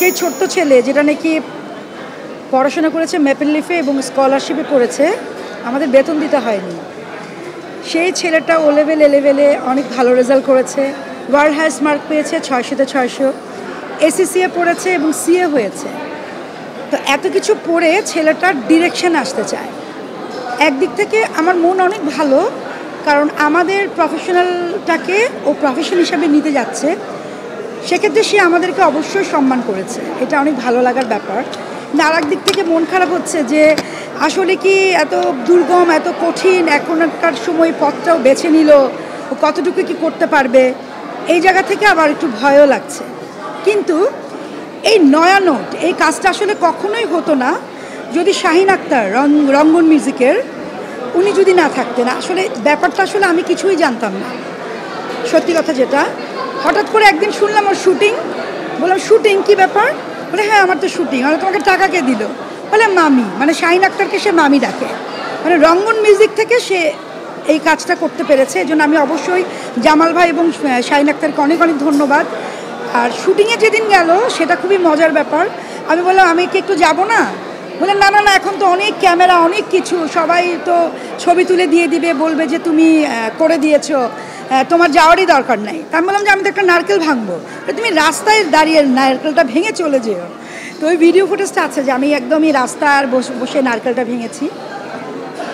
সেই ছোট্ট ছেলে যেটা নাকি পড়াশোনা করেছে ম্যাপেল লিফে এবং স্কলারশিপে পড়েছে, আমাদের বেতন দিতে হয়নি। সেই ছেলেটা ও লেভেল এলেভেলে অনেক ভালো রেজাল্ট করেছে, ওয়ার্ল্ড হাইস্ট মার্ক পেয়েছে 600-তে 600, এসিসিএ পড়েছে এবং সিএ হয়েছে। তো এত কিছু পড়ে ছেলেটার ডিরেকশন আসতে চায়। একদিক থেকে আমার মন অনেক ভালো, কারণ আমাদের প্রফেশনালটাকে ও প্রফেশন হিসাবে নিতে যাচ্ছে, সেক্ষেত্রে সে আমাদেরকে অবশ্যই সম্মান করেছে, এটা অনেক ভালো লাগার ব্যাপার। না, আর দিক থেকে মন খারাপ হচ্ছে যে আসলে কি এত দুর্গম, এত কঠিন এখনকার সময় পথটাও বেছে নিল, ও কতটুকু কি করতে পারবে, এই জায়গা থেকে আবার একটু ভয়ও লাগছে। কিন্তু এই নয়া নোট, এই কাজটা আসলে কখনোই হতো না যদি শাহিন আক্তার রঙ্গন মিউজিকের উনি যদি না থাকতেন। আসলে ব্যাপারটা আসলে আমি কিছুই জানতাম না, সত্যি কথা যেটা। হঠাৎ করে একদিন শুনলাম ওর শুটিং, বললাম শুটিং কী ব্যাপার? বলে হ্যাঁ আমার তো শুটিং। আর তোমাকে টাকা কে দিল? বলে মামি, মানে শাহিন আক্তারকে সে মামি ডাকে, মানে রঙ্গন মিউজিক থেকে সে এই কাজটা করতে পেরেছে। এই জন্য আমি অবশ্যই জামাল ভাই এবং শাহিন আক্তারকে অনেক অনেক ধন্যবাদ। আর শুটিংয়ে যেদিন গেল সেটা খুবই মজার ব্যাপার। আমি বললাম আমি কি একটু যাবো না? বললেন না না না, এখন তো অনেক ক্যামেরা, অনেক কিছু, সবাই তো ছবি তুলে দিয়ে দিবে, বলবে যে তুমি করে দিয়েছো, তোমার যাওয়ারই দরকার নাই। তা আমি বললাম যে আমি তো একটা নারকেল ভাঙবো, তুমি রাস্তায় দাঁড়িয়ে নারকেলটা ভেঙে চলে যেও। তো ওই ভিডিও ফুটেজটা আছে যে আমি একদমই রাস্তার বসে নারকেলটা ভেঙেছি।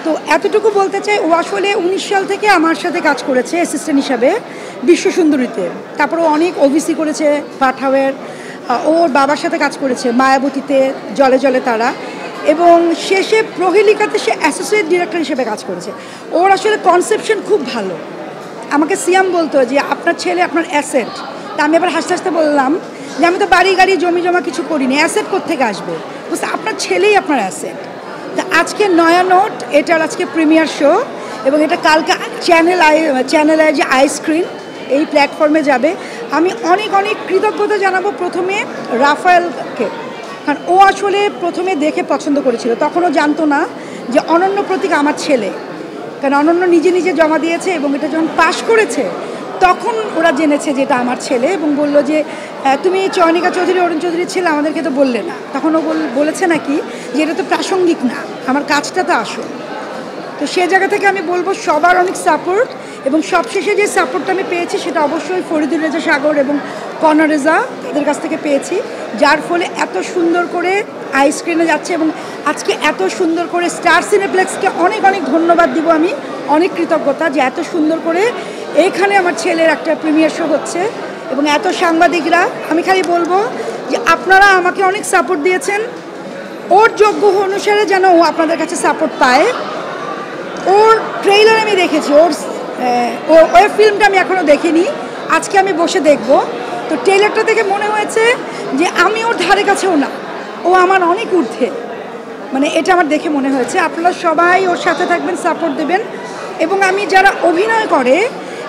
তো এতটুকু বলতে চাই, ও আসলে 19 সাল থেকে আমার সাথে কাজ করেছে অ্যাসিস্ট্যান্ট হিসাবে বিশ্বসুন্দরীতে, তারপরে অনেক ওভিসি করেছে, পাঠাওয়ের, ওর বাবার সাথে কাজ করেছে মায়াবতীতে, জলে জলে তারা, এবং শেষে প্রহেলিকাতে সে অ্যাসোসিয়েট ডিরেক্টর হিসেবে কাজ করেছে। ওর আসলে কনসেপশন খুব ভালো। আমাকে সিয়াম বলতো যে আপনার ছেলে আপনার অ্যাসেট। তা আমি আবার হাসতে হাসতে বললাম যে আমি তো বাড়ি গাড়ি জমি জমা কিছু করিনি, অ্যাসেট কোত্থেকে আসবে? বুঝতে, আপনার ছেলেই আপনার অ্যাসেট। তা আজকে নয়া নোট, এটার আজকে প্রিমিয়ার শো, এবং এটা কালকে চ্যানেল আই যে আইস্ক্রিন এই প্ল্যাটফর্মে যাবে। আমি অনেক অনেক কৃতজ্ঞতা জানাবো প্রথমে রাফায়েলকে, কারণ ও আসলে প্রথমে দেখে পছন্দ করেছিল, তখনও জানতো না যে অনন্য প্রতীক আমার ছেলে, কারণ অনন্য নিজে নিজে জমা দিয়েছে এবং এটা যখন পাশ করেছে তখন ওরা জেনেছে যে এটা আমার ছেলে, এবং বললো যে তুমি চয়নিকা চৌধুরী, অরুণ চৌধুরীর ছেলে, আমাদেরকে তো বললে না। তখন ও বলেছে নাকি যে এটা তো প্রাসঙ্গিক না, আমার কাজটা তো আসল। তো সে জায়গা থেকে আমি বলবো সবার অনেক সাপোর্ট, এবং সবশেষে যে সাপোর্টটা আমি পেয়েছি সেটা অবশ্যই ফরিদুর রেজা সাগর এবং কর্ণর রেজা, তাদের কাছ থেকে পেয়েছি, যার ফলে এত সুন্দর করে আইস্ক্রিনে যাচ্ছে। এবং আজকে এত সুন্দর করে স্টার সিনেপ্লেক্সকে অনেক অনেক ধন্যবাদ দিব, আমি অনেক কৃতজ্ঞতা যে এত সুন্দর করে এইখানে আমার ছেলের একটা প্রিমিয়ার শো হচ্ছে, এবং এত সাংবাদিকরা। আমি খালি বলবো যে আপনারা আমাকে অনেক সাপোর্ট দিয়েছেন, ওর যোগ্য অনুসারে যেন ও আপনাদের কাছে সাপোর্ট পায়। ওর ট্রেইলার আমি দেখেছি, ওর ফিল্মটা আমি এখনও দেখিনি, আজকে আমি বসে দেখব। তো ট্রেইলারটা দেখে মনে হয়েছে যে আমি ওর ধারে কাছেও না, ও আমার অনেক ঊর্ধ্বে, মানে এটা আমার দেখে মনে হয়েছে। আপনারা সবাই ওর সাথে থাকবেন, সাপোর্ট দেবেন। এবং আমি যারা অভিনয় করে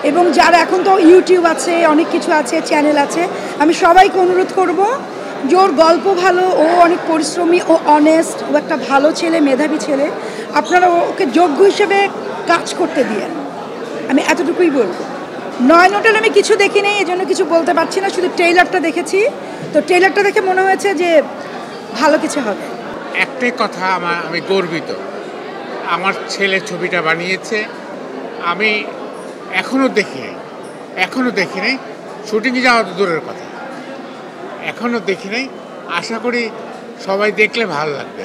এবং যারা এখন তো ইউটিউব আছে, অনেক কিছু আছে, চ্যানেল আছে, আমি সবাইকে অনুরোধ করব যে ওর গল্প ভালো, ও অনেক পরিশ্রমী, ও অনেস্ট, ও একটা ভালো ছেলে, মেধাবী ছেলে, আপনারা ওকে যোগ্য হিসেবে কাজ করতে দিয়েন, আমি এতটুকুই বলবো। নয় নোটেল আমি কিছু দেখি নেই, এজন্য কিছু বলতে পারছি না, শুধু ট্রেইলারটা দেখেছি। তো ট্রেইলারটা দেখে মনে হয়েছে যে ভালো কিছু হবে। একটাই কথা, আমি গর্বিত, আমার ছেলে ছবিটা বানিয়েছে। আমি এখনও দেখি নাই, শুটিংয়ে যাওয়া তো দূরের কথা, এখনও দেখি নাই। আশা করি সবাই দেখলে ভালো লাগবে।